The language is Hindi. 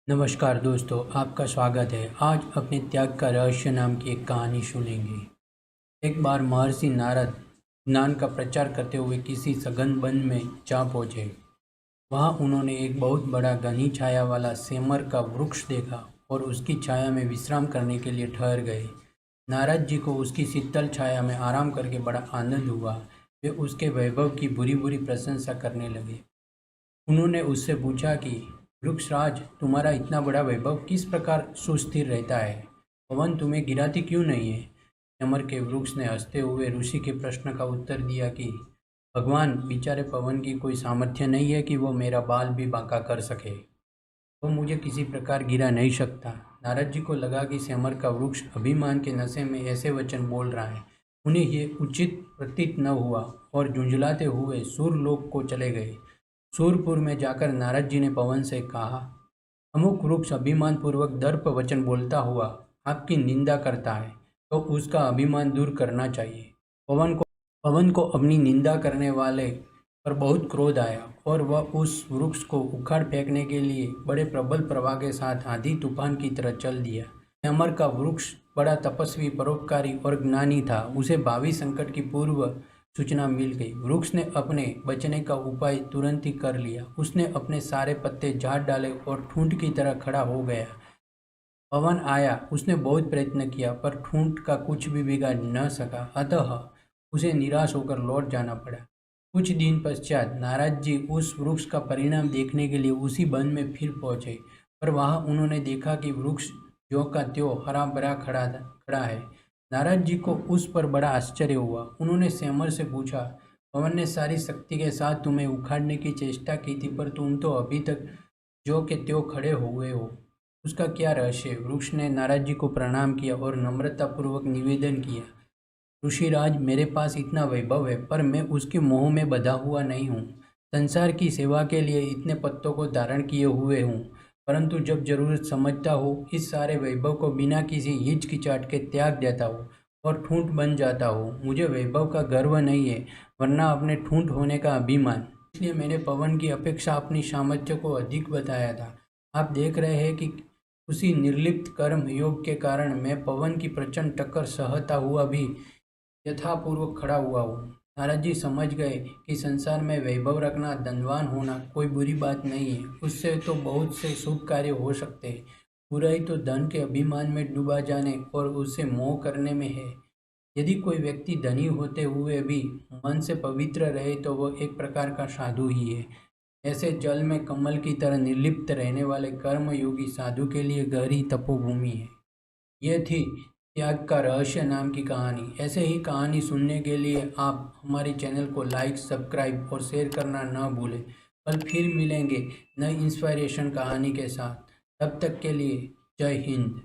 नमस्कार दोस्तों, आपका स्वागत है। आज अपने त्याग का रहस्य नाम की एक कहानी सुनेंगे। एक बार महर्षि नारद ज्ञान का प्रचार करते हुए किसी सघन वन में जा पहुँचे। वहाँ उन्होंने एक बहुत बड़ा घनी छाया वाला सेमर का वृक्ष देखा और उसकी छाया में विश्राम करने के लिए ठहर गए। नारद जी को उसकी शीतल छाया में आराम करके बड़ा आनंद हुआ। वे उसके वैभव की बुरी बुरी प्रशंसा करने लगे। उन्होंने उससे पूछा कि वृक्षराज, तुम्हारा इतना बड़ा वैभव किस प्रकार सुस्थिर रहता है? पवन तुम्हें गिराती क्यों नहीं है? चमर के वृक्ष ने हंसते हुए ऋषि के प्रश्न का उत्तर दिया कि भगवान, बेचारे पवन की कोई सामर्थ्य नहीं है कि वो मेरा बाल भी बांका कर सके। वो मुझे किसी प्रकार गिरा नहीं सकता। नारद जी को लगा कि सेमर का वृक्ष अभिमान के नशे में ऐसे वचन बोल रहा है। उन्हें ये उचित प्रतीत न हुआ और झुंझलाते हुए सूरलोक को चले गए। सूरपुर में जाकर नारद जी ने पवन से कहा, अमुक वृक्ष अभिमान पूर्वक दर्प वचन बोलता हुआ आपकी निंदा करता है, तो उसका अभिमान दूर करना चाहिए। पवन को अपनी निंदा करने वाले पर बहुत क्रोध आया और वह उस वृक्ष को उखाड़ फेंकने के लिए बड़े प्रबल प्रवाह के साथ आंधी तूफान की तरह चल दिया। अमर का वृक्ष बड़ा तपस्वी, परोपकारी और ज्ञानी था। उसे भावी संकट की पूर्व सूचना मिल गई। वृक्ष ने अपने बचने का उपाय तुरंत ही कर लिया। उसने अपने सारे पत्ते झाड़ डाले और ठूंठ की तरह खड़ा हो गया। पवन आया, उसने बहुत प्रयत्न किया पर ठूंठ का कुछ भी बिगाड़ न सका। अतः उसे निराश होकर लौट जाना पड़ा। कुछ दिन पश्चात नारद जी उस वृक्ष का परिणाम देखने के लिए उसी वन में फिर पहुंचे, पर वहां उन्होंने देखा कि वृक्ष ज्यों का त्यों हरा भरा खड़ा है। नारद जी को उस पर बड़ा आश्चर्य हुआ। उन्होंने सेमर से पूछा, पवन ने सारी शक्ति के साथ तुम्हें उखाड़ने की चेष्टा की थी, पर तुम तो अभी तक ज्यों के त्यों खड़े हुए हो। उसका क्या रहस्य है? वृक्ष ने नारद जी को प्रणाम किया और नम्रतापूर्वक निवेदन किया, ऋषिराज, मेरे पास इतना वैभव है, पर मैं उसके मोह में बंधा हुआ नहीं हूँ। संसार की सेवा के लिए इतने पत्तों को धारण किए हुए हूँ, परंतु जब जरूरत समझता हूँ, इस सारे वैभव को बिना किसी हिचकिचाहट के त्याग देता हूँ और ठूंठ बन जाता हूँ। मुझे वैभव का गर्व नहीं है, वरना अपने ठूंठ होने का अभिमान। इसलिए मैंने पवन की अपेक्षा अपनी सामर्थ्य को अधिक बताया था। आप देख रहे हैं कि उसी निर्लिप्त कर्म योग के कारण मैं पवन की प्रचंड टक्कर सहता हुआ भी यथापूर्वक खड़ा हुआ हूँ। नारद जी समझ गए कि संसार में वैभव रखना, धनवान होना कोई बुरी बात नहीं है। उससे तो बहुत से शुभ कार्य हो सकते हैं। बुराई तो धन के अभिमान में डूबा जाने और उससे मोह करने में है। यदि कोई व्यक्ति धनी होते हुए भी मन से पवित्र रहे तो वह एक प्रकार का साधु ही है। ऐसे जल में कमल की तरह निर्लिप्त रहने वाले कर्मयोगी साधु के लिए गहरी तपोभूमि है। ये थी त्याग का रहस्य नाम की कहानी। ऐसे ही कहानी सुनने के लिए आप हमारे चैनल को लाइक, सब्सक्राइब और शेयर करना न भूलें। कल फिर मिलेंगे नई इंस्पायरेशन कहानी के साथ। तब तक के लिए जय हिंद।